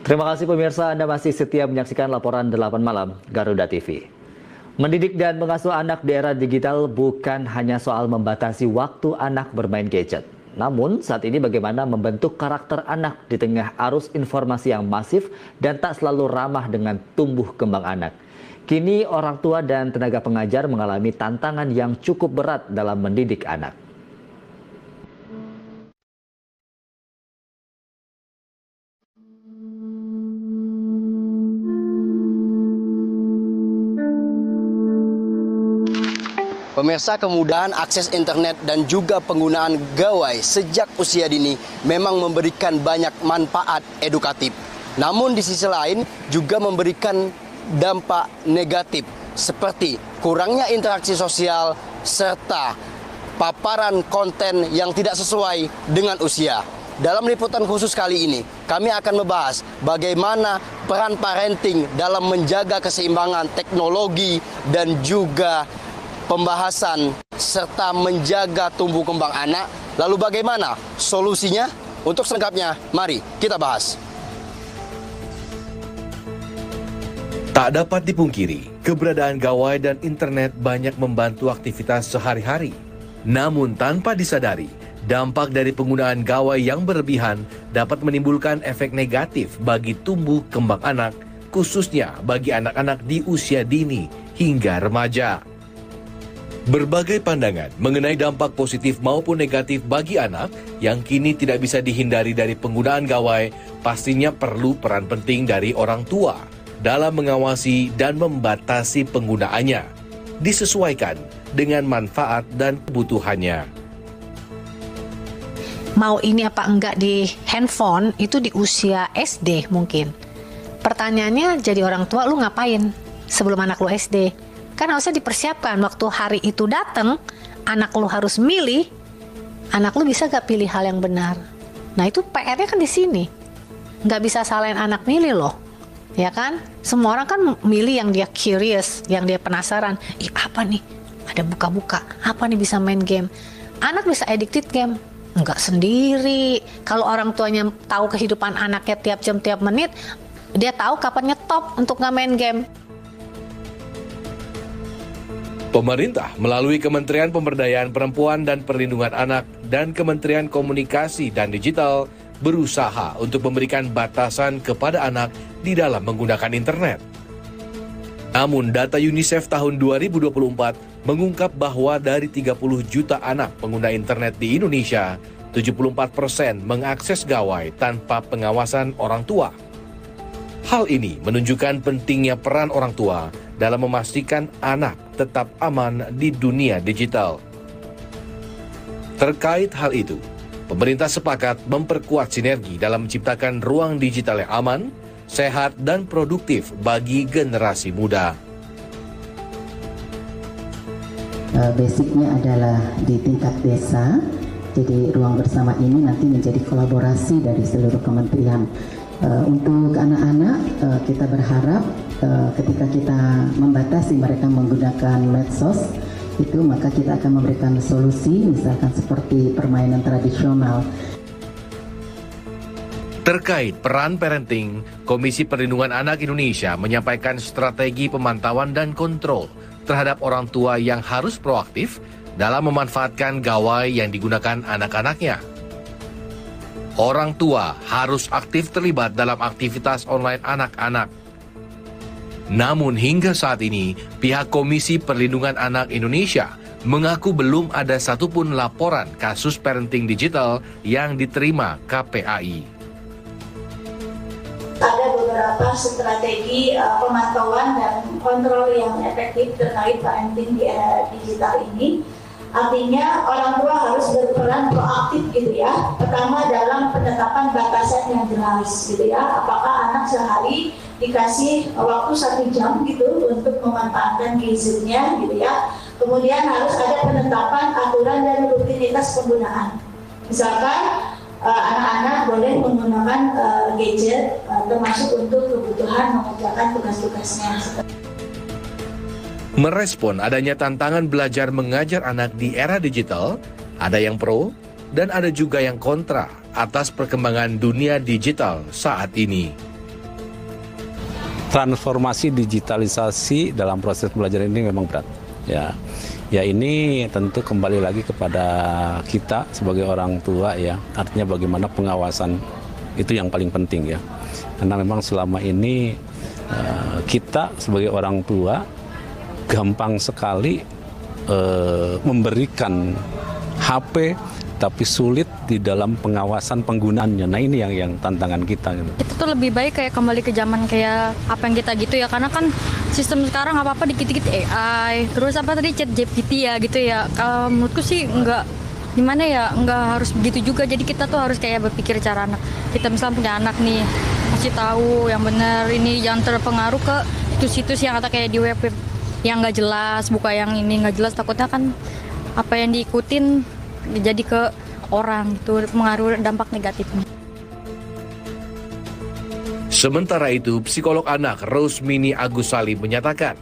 Terima kasih pemirsa, Anda masih setia menyaksikan laporan 8 malam Garuda TV. Mendidik dan mengasuh anak di era digital bukan hanya soal membatasi waktu anak bermain gadget. Namun saat ini bagaimana membentuk karakter anak di tengah arus informasi yang masif dan tak selalu ramah dengan tumbuh kembang anak. Kini orang tua dan tenaga pengajar mengalami tantangan yang cukup berat dalam mendidik anak. Pemirsa, kemudahan akses internet dan juga penggunaan gawai sejak usia dini memang memberikan banyak manfaat edukatif. Namun di sisi lain juga memberikan dampak negatif seperti kurangnya interaksi sosial serta paparan konten yang tidak sesuai dengan usia. Dalam liputan khusus kali ini, kami akan membahas bagaimana peran parenting dalam menjaga keseimbangan teknologi dan juga pembahasan serta menjaga tumbuh kembang anak. Lalu bagaimana solusinya? Untuk selengkapnya, mari kita bahas. Tak dapat dipungkiri, keberadaan gawai dan internet banyak membantu aktivitas sehari-hari. Namun tanpa disadari, dampak dari penggunaan gawai yang berlebihan dapat menimbulkan efek negatif bagi tumbuh kembang anak, khususnya bagi anak-anak di usia dini hingga remaja. Berbagai pandangan mengenai dampak positif maupun negatif bagi anak yang kini tidak bisa dihindari dari penggunaan gawai pastinya perlu peran penting dari orang tua dalam mengawasi dan membatasi penggunaannya, disesuaikan dengan manfaat dan kebutuhannya. Mau ini apa enggak di handphone itu di usia SD mungkin. Pertanyaannya jadi orang tua, lu ngapain sebelum anak lu SD? Kan harusnya dipersiapkan waktu hari itu datang, anak lu harus milih, anak lu bisa gak pilih hal yang benar. Nah itu PR-nya kan di sini, nggak bisa salahin anak milih loh, ya kan? Semua orang kan milih yang dia curious, yang dia penasaran. Ih apa nih? Ada buka-buka, apa nih bisa main game? Anak bisa addicted game, nggak sendiri. Kalau orang tuanya tahu kehidupan anaknya tiap jam tiap menit, dia tahu kapan nyetop untuk nggak main game. Pemerintah melalui Kementerian Pemberdayaan Perempuan dan Perlindungan Anak dan Kementerian Komunikasi dan Digital berusaha untuk memberikan batasan kepada anak di dalam menggunakan internet. Namun data UNICEF tahun 2024 mengungkap bahwa dari 30 juta anak pengguna internet di Indonesia, 74% mengakses gawai tanpa pengawasan orang tua. Hal ini menunjukkan pentingnya peran orang tua dalam memastikan anak tetap aman di dunia digital. Terkait hal itu, pemerintah sepakat memperkuat sinergi dalam menciptakan ruang digital yang aman, sehat, dan produktif bagi generasi muda. Basicnya adalah di tingkat desa, jadi ruang bersama ini nanti menjadi kolaborasi dari seluruh kementerian. Untuk anak-anak, kita berharap ketika kita membatasi mereka menggunakan medsos, itu maka kita akan memberikan solusi, misalkan seperti permainan tradisional. Terkait peran parenting, Komisi Perlindungan Anak Indonesia menyampaikan strategi pemantauan dan kontrol terhadap orang tua yang harus proaktif dalam memanfaatkan gawai yang digunakan anak-anaknya. Orang tua harus aktif terlibat dalam aktivitas online anak-anak. Namun hingga saat ini, pihak Komisi Perlindungan Anak Indonesia mengaku belum ada satupun laporan kasus parenting digital yang diterima KPAI. Ada beberapa strategi pemantauan dan kontrol yang efektif terkait parenting di era digital ini. Artinya orang tua harus berperan proaktif gitu ya. Pertama dalam penetapan batasan yang jelas gitu ya. Apakah anak sehari dikasih waktu 1 jam gitu untuk memanfaatkan gadgetnya gitu ya. Kemudian harus ada penetapan aturan dan rutinitas penggunaan. Misalkan anak-anak boleh menggunakan gadget termasuk untuk kebutuhan mengerjakan tugas-tugasnya. Merespon adanya tantangan belajar mengajar anak di era digital, ada yang pro dan ada juga yang kontra atas perkembangan dunia digital saat ini. transformasi digitalisasi dalam proses pembelajaran ini memang berat. Ya ini tentu kembali lagi kepada kita sebagai orang tua ya. Artinya bagaimana pengawasan itu yang paling penting ya. Karena memang selama ini kita sebagai orang tua gampang sekali memberikan HP tapi sulit di dalam pengawasan penggunaannya. Nah ini yang tantangan kita. Itu tuh lebih baik kayak kembali ke zaman kayak apa yang kita gitu ya, karena kan sistem sekarang apa-apa dikit-dikit AI, terus apa tadi ChatGPT ya gitu ya. Kalau menurutku sih nggak harus begitu juga. Jadi kita tuh harus kayak berpikir cara anak. Kita misalnya punya anak nih, kasih tahu yang benar, ini jangan terpengaruh ke situs-situs yang kata kayak di web yang nggak jelas, buka yang ini nggak jelas, takutnya kan apa yang diikutin jadi ke orang itu mengaruh dampak negatifnya. Sementara itu, psikolog anak Rosmini Agus Salim menyatakan,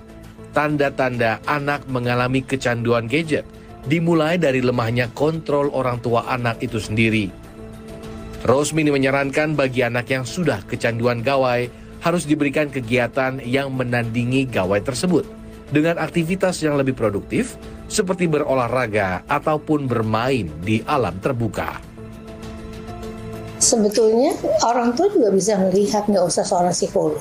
tanda-tanda anak mengalami kecanduan gadget dimulai dari lemahnya kontrol orang tua anak itu sendiri. Rosmini menyarankan bagi anak yang sudah kecanduan gawai harus diberikan kegiatan yang menandingi gawai tersebut dengan aktivitas yang lebih produktif seperti berolahraga ataupun bermain di alam terbuka. Sebetulnya orang tua juga bisa melihat, nggak usah seorang psikolog.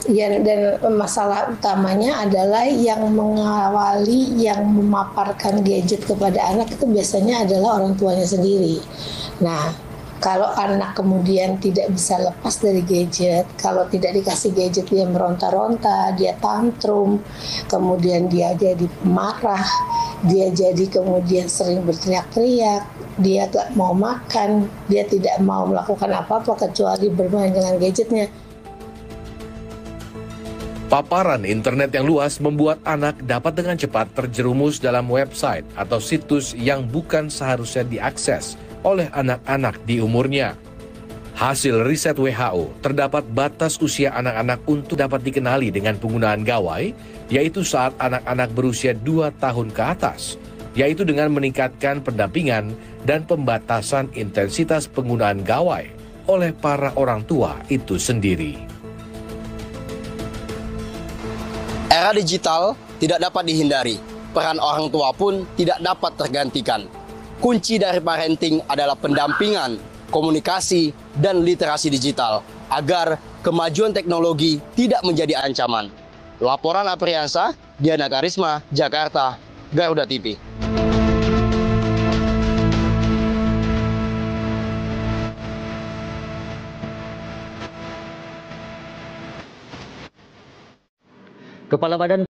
Ya, dan masalah utamanya adalah yang mengawali, yang memaparkan gadget kepada anak itu biasanya adalah orang tuanya sendiri. Nah, kalau anak kemudian tidak bisa lepas dari gadget, kalau tidak dikasih gadget dia meronta-ronta, dia tantrum, kemudian dia jadi marah, dia jadi kemudian sering berteriak-teriak, dia gak mau makan, dia tidak mau melakukan apa-apa kecuali bermain dengan gadgetnya. Paparan internet yang luas membuat anak dapat dengan cepat terjerumus dalam website atau situs yang bukan seharusnya diakses oleh anak-anak di umurnya. Hasil riset WHO, terdapat batas usia anak-anak untuk dapat dikenali dengan penggunaan gawai, yaitu saat anak-anak berusia 2 tahun ke atas, yaitu dengan meningkatkan pendampingan dan pembatasan intensitas penggunaan gawai oleh para orang tua itu sendiri. Era digital tidak dapat dihindari, peran orang tua pun tidak dapat tergantikan. Kunci dari parenting adalah pendampingan, komunikasi, dan literasi digital agar kemajuan teknologi tidak menjadi ancaman. Laporan Apriansa, Diana Karisma, Jakarta, Garuda TV. Kepala Badan